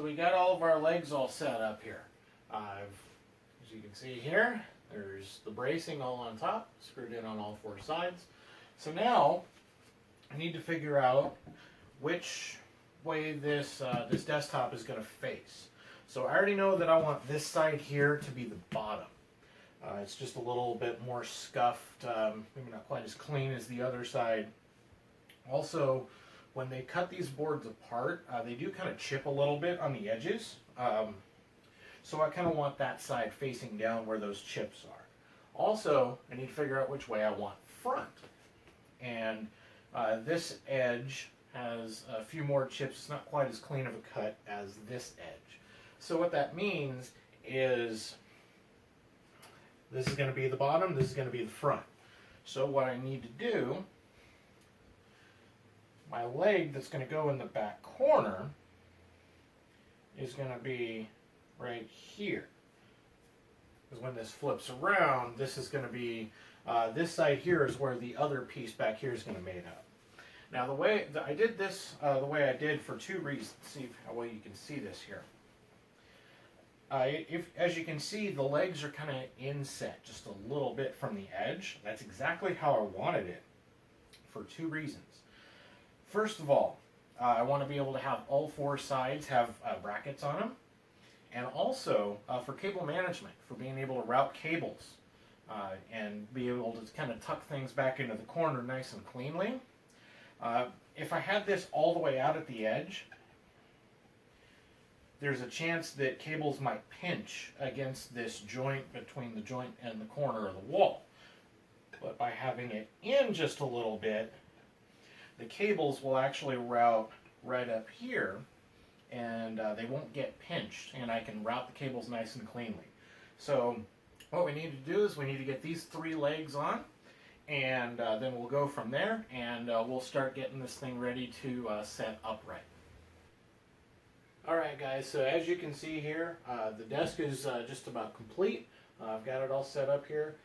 So we got all of our legs all set up here. As you can see here, there's the bracing all on top, screwed in on all four sides. So now I need to figure out which way this desktop is going to face. So I already know that I want this side here to be the bottom. It's just a little bit more scuffed, maybe not quite as clean as the other side. Also, when they cut these boards apart, they do kind of chip a little bit on the edges. So I kind of want that side facing down where those chips are. Also, I need to figure out which way I want front. And this edge has a few more chips. It's not quite as clean of a cut as this edge. So what that means is this is going to be the bottom, this is going to be the front. So what I need to do, my leg that's going to go in the back corner is going to be right here. Because when this flips around, this is going to be, this side here is where the other piece back here is going to be made up. Now the way that I did this, the way I did for two reasons. See how well you can see this here. As you can see, the legs are kind of inset just a little bit from the edge. That's exactly how I wanted it for two reasons. First of all, I want to be able to have all four sides have brackets on them. And also for cable management, for being able to route cables and be able to kind of tuck things back into the corner nice and cleanly. If I had this all the way out at the edge, there's a chance that cables might pinch against this joint between the joint and the corner of the wall. But by having it in just a little bit, the cables will actually route right up here, and they won't get pinched, and I can route the cables nice and cleanly. So what we need to do is we need to get these three legs on, and then we'll go from there, and we'll start getting this thing ready to set upright. Alright guys, so as you can see here, the desk is just about complete. I've got it all set up here.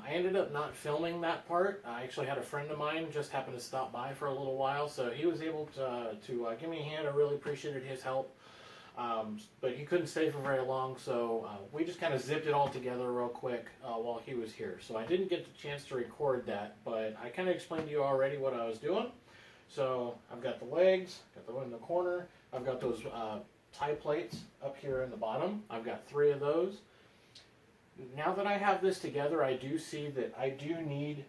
I ended up not filming that part. I actually had a friend of mine just happened to stop by for a little while, so he was able to give me a hand. I really appreciated his help. But he couldn't stay for very long, so we just kind of zipped it all together real quick while he was here. So I didn't get the chance to record that, but I kind of explained to you already what I was doing. So I've got the legs, got the one in the corner, I've got those tie plates up here in the bottom. I've got three of those. Now that I have this together, I do see that I do need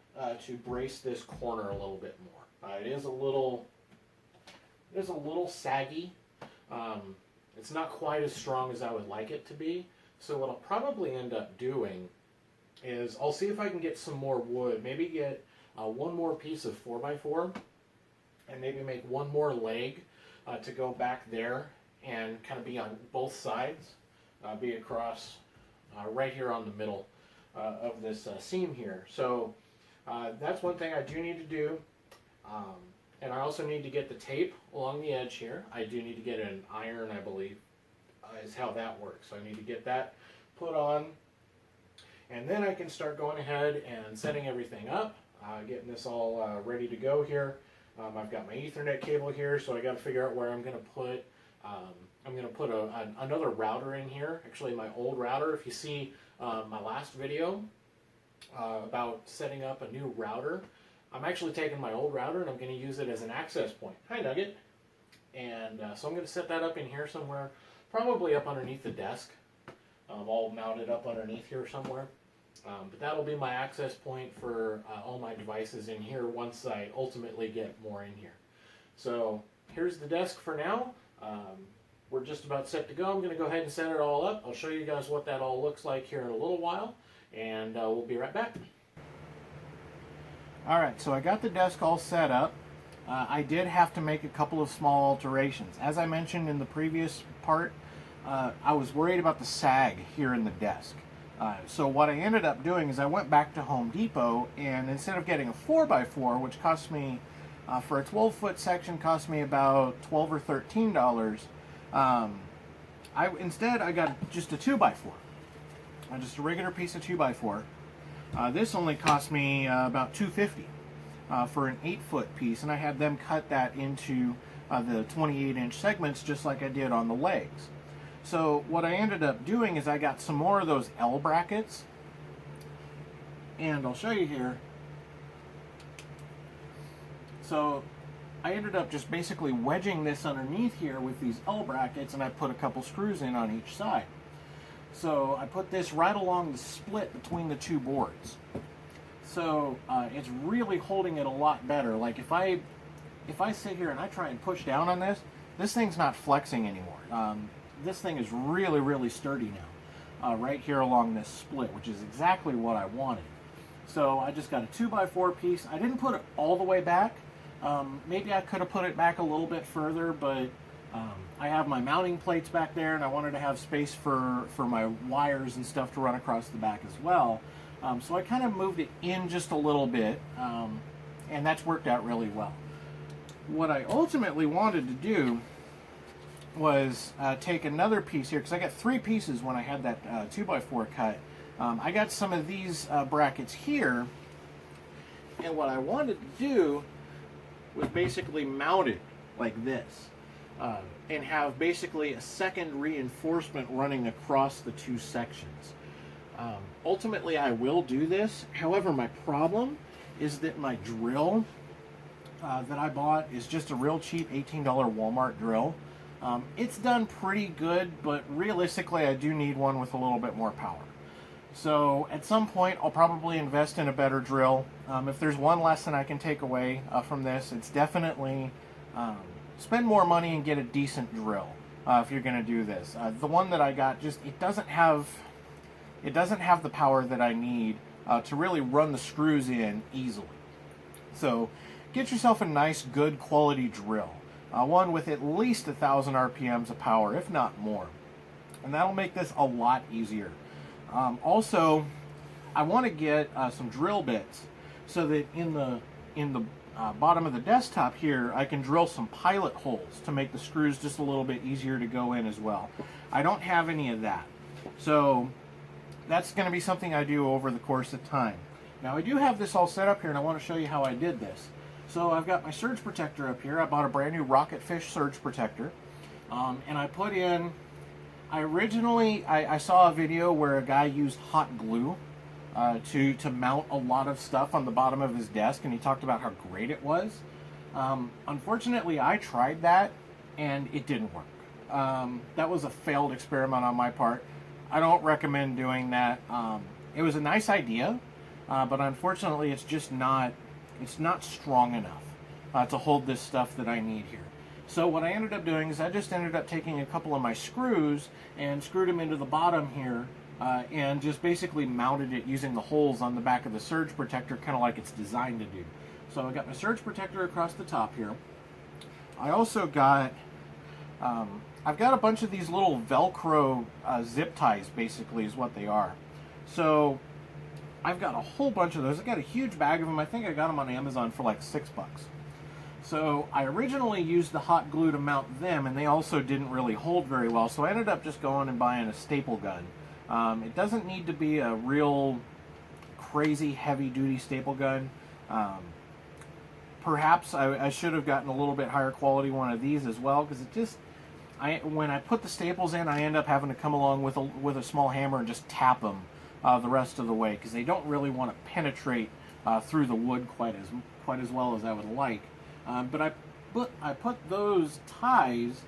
to brace this corner a little bit more. It is a little saggy. It's not quite as strong as I would like it to be. So what I'll probably end up doing is I'll see if I can get some more wood. Maybe get one more piece of 4x4 and maybe make one more leg to go back there and kind of be on both sides, be across right here on the middle of this seam here. So that's one thing I do need to do. And I also need to get the tape along the edge here. I do need to get an iron, I believe, is how that works. So I need to get that put on. And then I can start going ahead and setting everything up, getting this all ready to go here. I've got my Ethernet cable here, so I got to figure out where I'm going to put. I'm going to put another router in here. Actually, my old router. If you see my last video about setting up a new router, I'm actually taking my old router and I'm going to use it as an access point. Hi, Nugget. And so I'm going to set that up in here somewhere, probably up underneath the desk, all mounted up underneath here somewhere. But that'll be my access point for all my devices in here once I ultimately get more in here. So here's the desk for now. We're just about set to go. I'm going to go ahead and set it all up. I'll show you guys what that all looks like here in a little while, and we'll be right back. Alright, so I got the desk all set up. I did have to make a couple of small alterations. As I mentioned in the previous part, I was worried about the sag here in the desk. So what I ended up doing is I went back to Home Depot, and instead of getting a 4x4, which cost me, for a 12-foot section, cost me about $12 or $13, instead I got just a 2x4. Just a regular piece of 2x4. This only cost me about $2.50 for an 8-foot piece, and I had them cut that into the 28-inch segments just like I did on the legs. So what I ended up doing is I got some more of those L brackets, and I'll show you here. So I ended up just basically wedging this underneath here with these L brackets, and I put a couple screws in on each side. So I put this right along the split between the two boards. So it's really holding it a lot better. Like if I sit here and I try and push down on this thing's not flexing anymore. This thing is really, really sturdy now, right here along this split, which is exactly what I wanted. So I just got a 2x4 piece. I didn't put it all the way back. Maybe I could have put it back a little bit further, but I have my mounting plates back there, and I wanted to have space for my wires and stuff to run across the back as well. So I kind of moved it in just a little bit, and that's worked out really well. What I ultimately wanted to do was take another piece here, because I got 3 pieces when I had that 2x4 cut. I got some of these brackets here, and what I wanted to do was basically mount it like this, and have basically a second reinforcement running across the 2 sections. Ultimately, I will do this. However, my problem is that my drill that I bought is just a real cheap $18 Walmart drill. It's done pretty good, but realistically I do need one with a little bit more power. So at some point I'll probably invest in a better drill. If there's one lesson I can take away from this, it's definitely spend more money and get a decent drill if you're going to do this. The one that I got, just it doesn't have the power that I need to really run the screws in easily. So get yourself a nice, good quality drill. One with at least 1,000 RPMs of power, if not more. And that'll make this a lot easier. Also, I want to get some drill bits so that in the bottom of the desktop here, I can drill some pilot holes to make the screws just a little bit easier to go in as well. I don't have any of that. So that's going to be something I do over the course of time. Now I do have this all set up here, and I want to show you how I did this. So I've got my surge protector up here. I bought a brand new Rocket Fish surge protector, and I put in, I saw a video where a guy used hot glue to mount a lot of stuff on the bottom of his desk, and he talked about how great it was. Unfortunately, I tried that, and it didn't work. That was a failed experiment on my part. I don't recommend doing that. It was a nice idea, but unfortunately it's just not strong enough to hold this stuff that I need here. So what I ended up doing is I just ended up taking a couple of my screws and screwed them into the bottom here, and just basically mounted it using the holes on the back of the surge protector, kind of like it's designed to do. So I got my surge protector across the top here. I also got I've got a bunch of these little Velcro zip ties, basically is what they are. So I've got a whole bunch of those. I got a huge bag of them. I think I got them on Amazon for like $6. So I originally used the hot glue to mount them, and they also didn't really hold very well. So I ended up just going and buying a staple gun. It doesn't need to be a real crazy heavy-duty staple gun. Perhaps I should have gotten a little bit higher quality one of these as well, because it just, when I put the staples in, I end up having to come along with a small hammer and just tap them the rest of the way, because they don't really want to penetrate through the wood quite as well as I would like. But I put those ties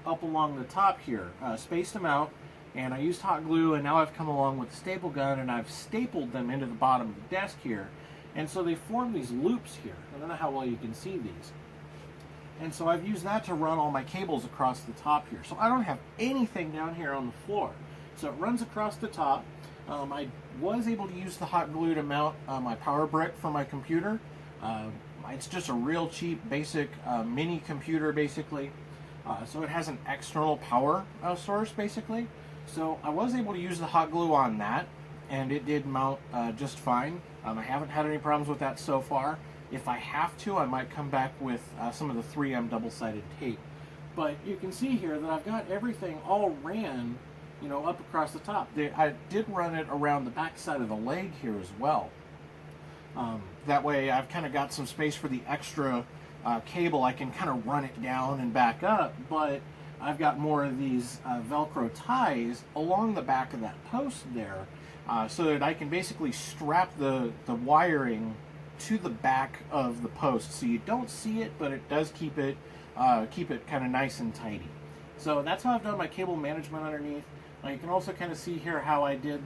up along the top here, spaced them out, and I used hot glue, and now I've come along with the staple gun and I've stapled them into the bottom of the desk here, and so they form these loops here. I don't know how well you can see these. And so I've used that to run all my cables across the top here. So I don't have anything down here on the floor. So it runs across the top. I was able to use the hot glue to mount my power brick for my computer. It's just a real cheap, basic mini computer, basically. So it has an external power source, basically. So I was able to use the hot glue on that, and it did mount just fine. I haven't had any problems with that so far. If I have to, I might come back with some of the 3M double-sided tape. But you can see here that I've got everything all ran, up across the top. I did run it around the back side of the leg here as well. That way I've kind of got some space for the extra cable, I can kind of run it down and back up, but I've got more of these Velcro ties along the back of that post there, so that I can basically strap the wiring to the back of the post, so you don't see it, but it does keep it kind of nice and tidy. So that's how I've done my cable management underneath. You can also kind of see here how I did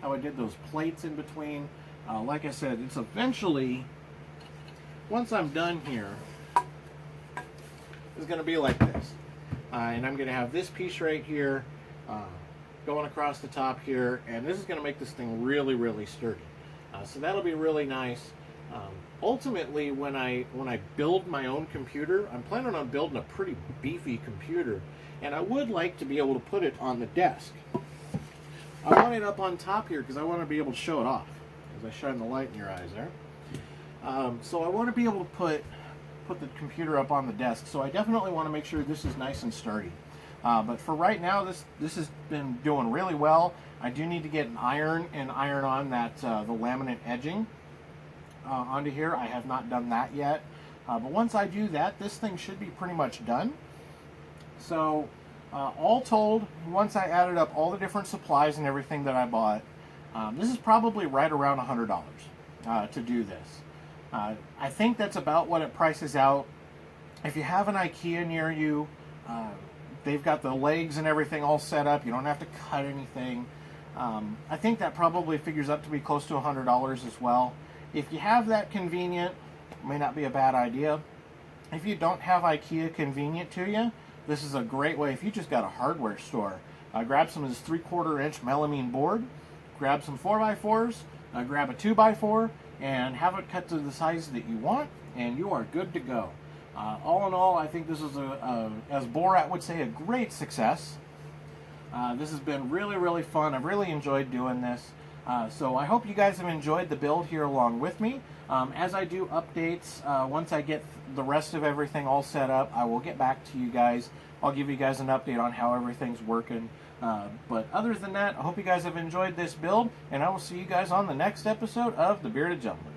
those plates in between. Like I said, it's eventually, once I'm done here, it's going to be like this. And I'm going to have this piece right here going across the top here, and this is going to make this thing really, really sturdy. So that'll be really nice. Ultimately, when I build my own computer, I'm planning on building a pretty beefy computer, and I would like to be able to put it on the desk. I want it up on top here because I want to be able to show it off, as I shine the light in your eyes there. So I want to be able to put the computer up on the desk, so I definitely want to make sure this is nice and sturdy. But for right now, this has been doing really well. I do need to get an iron and iron on that the laminate edging onto here. I have not done that yet, but once I do that, this thing should be pretty much done. So all told, once I added up all the different supplies and everything that I bought, this is probably right around $100 to do this. I think that's about what it prices out. If you have an IKEA near you, they've got the legs and everything all set up. You don't have to cut anything. I think that probably figures up to be close to $100 as well. If you have that convenient, it may not be a bad idea. If you don't have IKEA convenient to you, this is a great way. If you just got a hardware store, grab some of this 3/4 inch melamine board, grab some 4x4s, grab a 2x4, and have it cut to the size that you want, and you are good to go. All in all, I think this is, as Borat would say, a great success. This has been really, really fun. I've really enjoyed doing this. So I hope you guys have enjoyed the build here along with me. As I do updates, once I get the rest of everything all set up, I will get back to you guys. I'll give you guys an update on how everything's working. But other than that, I hope you guys have enjoyed this build, and I will see you guys on the next episode of The Bearded Gentleman.